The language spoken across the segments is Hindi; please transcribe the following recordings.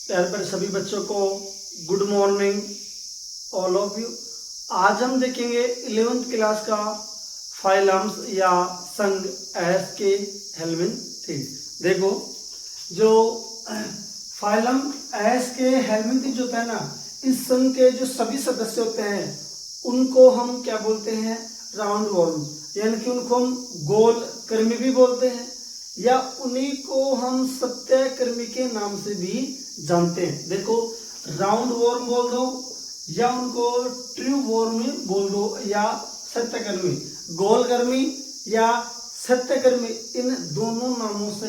प्यारे प्यारे सभी बच्चों को good morning all of you. आज हम देखेंगे 11th क्लास का फाइलम्स या संघ एस के हेलमिन्थिड। देखो जो फाइलम एस के हेलमिन्थिड होता है ना, इस संघ के जो सभी सदस्य होते हैं उनको हम क्या बोलते हैं, राउंड वॉर्म, यानी कि उनको हम गोल कर्मी भी बोलते हैं या उन्हीं को हम सत्यकर्मी के नाम से भी जानते हैं। देखो राउंड वॉर्म बोल दो या उनको ट्रू वॉर्म बोल दो या सत्यकर्मी, गोलकर्मी या सत्यकर्मी, इन दोनों नामों से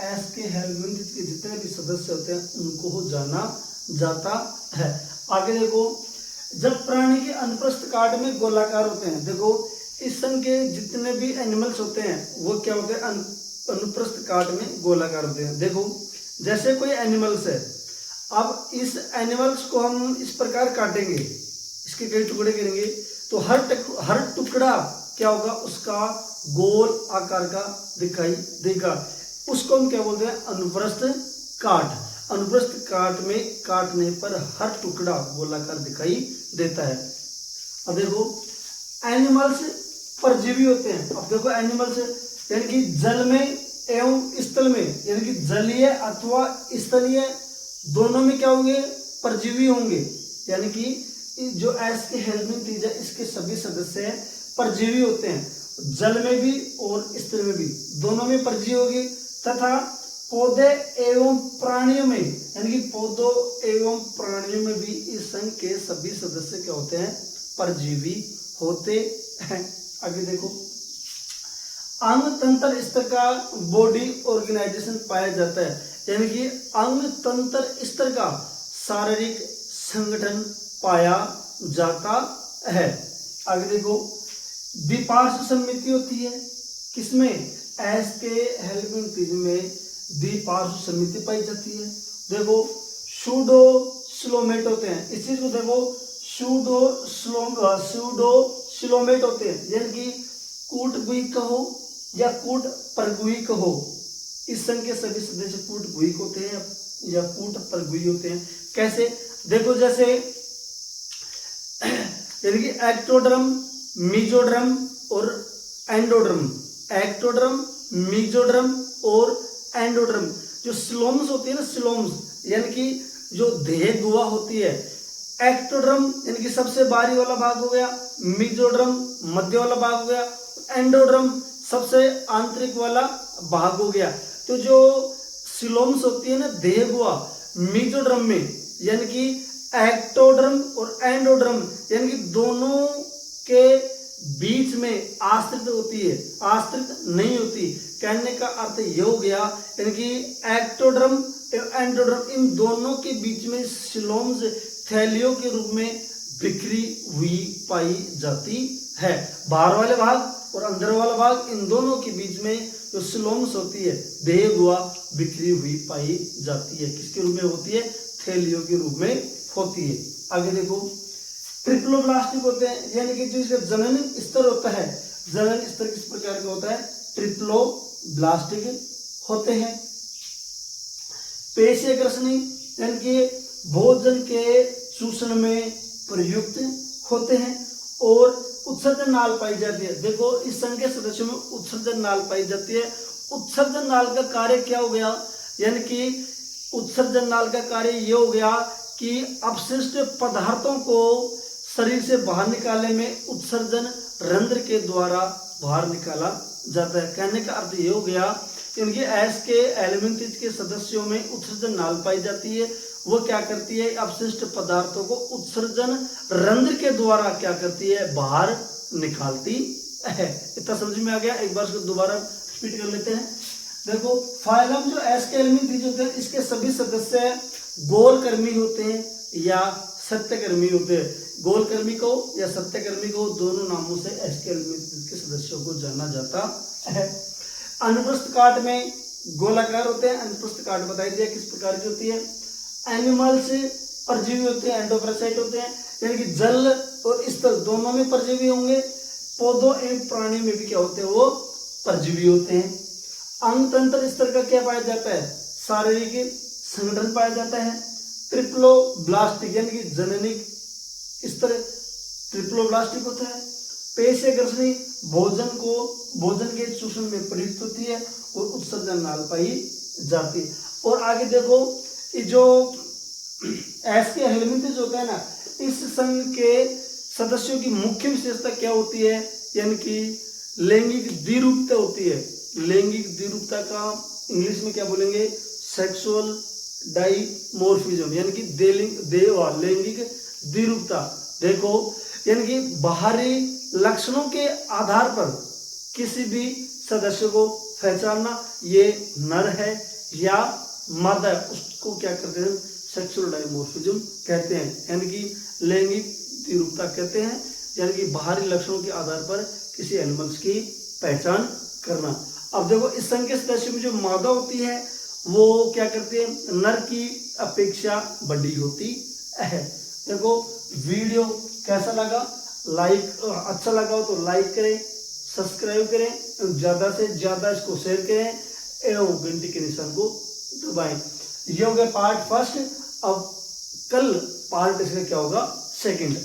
एस के हेलमिन्थिड के जितने भी सदस्य होते हैं उनको जाना जाता है। आगे देखो, जब प्राणी के अनुप्रस्थ काट में गोलाकार होते हैं, देखो इस संघ के जितने भी एनिमल्स होते हैं वो क्या होते हैं, अनुप्रस्थ काट में गोलाकार होते हैं। देखो जैसे कोई एनिमल्स है, अब इस एनिमल्स को हम इस प्रकार काटेंगे, इसके कई टुकड़े करेंगे तो हर टुकड़ा क्या होगा, उसका गोल आकार का दिखाई देगा। उसको हम क्या बोलते हैं, अनुप्रस्थ काट। अनुप्रस्थ काट में काटने पर हर टुकड़ा गोलाकार दिखाई देता है। अब देखो एनिमल्स परजीवी होते हैं। अब देखो एनिमल्स यानी कि जल में एवं स्थल में, यानी कि जलीय अथवा स्थलीय दोनों में क्या होंगे, परजीवी होंगे। यानी कि जो एस के हेलमिन्थिड इसके सभी सदस्य परजीवी होते हैं, जल में भी और स्थल में भी, दोनों में परजीवी होगी। तथा पौधे एवं प्राणियों में, यानी कि पौधों एवं प्राणियों में भी इस संघ के सभी सदस्य क्या होते हैं, परजीवी होते हैं। आगे देखो, अंग तंत्र स्तर का बॉडी ऑर्गेनाइजेशन पाया जाता है, यानी कि अंग तंत्र स्तर का शारीरिक संगठन पाया जाता है। आगे देखो, द्विपार्श्व सममिति होती है, किसमें, एस के हेलमिन्थिड में द्विपार्श्व सममिति पाई जाती है। देखो सूडो स्लोमेट होते हैं, इस चीज को देखो सूडो स्लोमेट होते हैं, यानी कि कूटगुहिक कहो या कूट परगुहिक कहो। इस संघ के सभी सदस्य कूटगुहिक होते हैं या कूट परगुही होते हैं। कैसे, देखो जैसे यानी कि एक्टोड्रम, मीजोड्रम और एंडोड्रम, एक्टोड्रम, मीजोड्रम और एंडोड्रम। जो स्लोम्स होती है ना, स्लोम्स यानी कि जो देह गुहा होती है, एक्टोड्रम यानी कि सबसे बाहरी वाला भाग हो गया, मीजोड्रम मध्य वाला भाग हो गया, एंडोड्रम सबसे आंतरिक वाला भाग हो गया। तो जो सिलोम्स होती है ना, देह गुहा, मीजोड्रम में, यानी कि एक्टोड्रम और एंडोड्रम, यानी कि दोनों के बीच में आश्रित होती है, आश्रित नहीं होती। कहने का अर्थ ये हो गया, यानी कि एक्टोड्रम और एंडोड्रम इन दोनों के बीच में सिलोम्स थैलियों के रूप में बिखरी हुई पाई जाती है। बाहर वाले भाग और अंदर वाला भाग, इन दोनों के बीच में जो सिलोम्स होती है, देह गुहा बिखरी हुई पाई जाती है। किसके रूप में होती है, थैलियों के रूप में होती है। आगे देखो, ट्रिप्लोब्लास्टिक होते हैं, यानी कि जो इसका जनन स्तर होता है, जनन स्तर किस प्रकार का होता है, ट्रिप्लोब्लास्टिक होते हैं। पेशीय ग्रसनी, यानी कि भोजन के चूषण में प्रयुक्त होते हैं। और उत्सर्जन नाल पाई जाती है। देखो इस संघ के सदस्यों में उत्सर्जन नाल पाई जाती है। उत्सर्जन नाल का कार्य क्या हो गया, यानी कि उत्सर्जन नाल का कार्य ये हो गया कि अपशिष्ट पदार्थों को शरीर से बाहर निकालने में उत्सर्जन रंध्र के द्वारा बाहर निकाला जाता है। कहने का अर्थ ये हो गया, क्योंकि एस के हेलमिन्थिड के सदस्यों में उत्सर्जन नाल पाई जाती है। वो क्या करती है, अपशिष्ट पदार्थों को उत्सर्जन रंध्र के द्वारा क्या करती है, बाहर निकालती है। इतना समझ में आ गया, एक बार दोबारा रिपीट कर लेते हैं। देखो फाइलम जो एस के हेलमिन्थिड होते हैं, इसके सभी सदस्य गोलकर्मी होते हैं या सत्यकर्मी होते हैं। गोलकर्मी को या सत्यकर्मी को दोनों नामों से एस के हेलमिन्थिड के सदस्यों को जाना जाता है। अनुप्रस्थ काट में गोलाकार होते हैं। अनुप्रस्थ काट बताई दिया किस प्रकार की होती है। एनिमल्स परजीवी होते हैं, एंडोपैरासाइट होते हैं, यानी कि जल और स्थल दोनों में परजीवी होंगे। पौधों एवं प्राणी में भी क्या होते हैं, वो परजीवी होते हैं। अंग तंत्र स्तर का क्या पाया जाता है, शारीरिक संगठन पाया जाता है। ट्रिप्लोब्लास्टिक यानी कि जननिक स्तर ट्रिप्लोब्लास्टिक होता है। पेय से ग्रसनी भोजन के चूषण में प्रयुक्त होती है और उत्सर्जन नाल पाई जाती है। और आगे देखो, ये जो एस के हेलमिंथ होता है ना, इस संघ के सदस्यों की मुख्य विशेषता क्या होती है, यानी कि लैंगिक द्विरूपता होती है। लैंगिक द्विरूपता का इंग्लिश में क्या बोलेंगे, सेक्सुअल डाइमोर्फिज्म, यानी कि लैंगिक द्विरूपता। देखो, यानी कि बाहरी लक्षणों के आधार पर किसी भी सदस्य को पहचानना, ये नर है या मादा है, उसको क्या कहते हैं, सेक्सुअल डाइमोर्फिज्म कहते हैं, यानी कि लैंगिक द्विरूपता कहते हैं, यानी कि बाहरी लक्षणों के आधार पर किसी एनिमल्स की पहचान करना। अब देखो, इस संघ के सदस्य में जो मादा होती है वो क्या करते हैं, नर की अपेक्षा बड़ी होती है। देखो, वीडियो कैसा लगा, अच्छा लगा हो तो लाइक करें, सब्सक्राइब करें, ज्यादा से ज्यादा इसको शेयर करें एवं घंटी के निशान को दबाएं। ये हो गया पार्ट फर्स्ट। अब कल पार्ट इसका क्या होगा, सेकंड।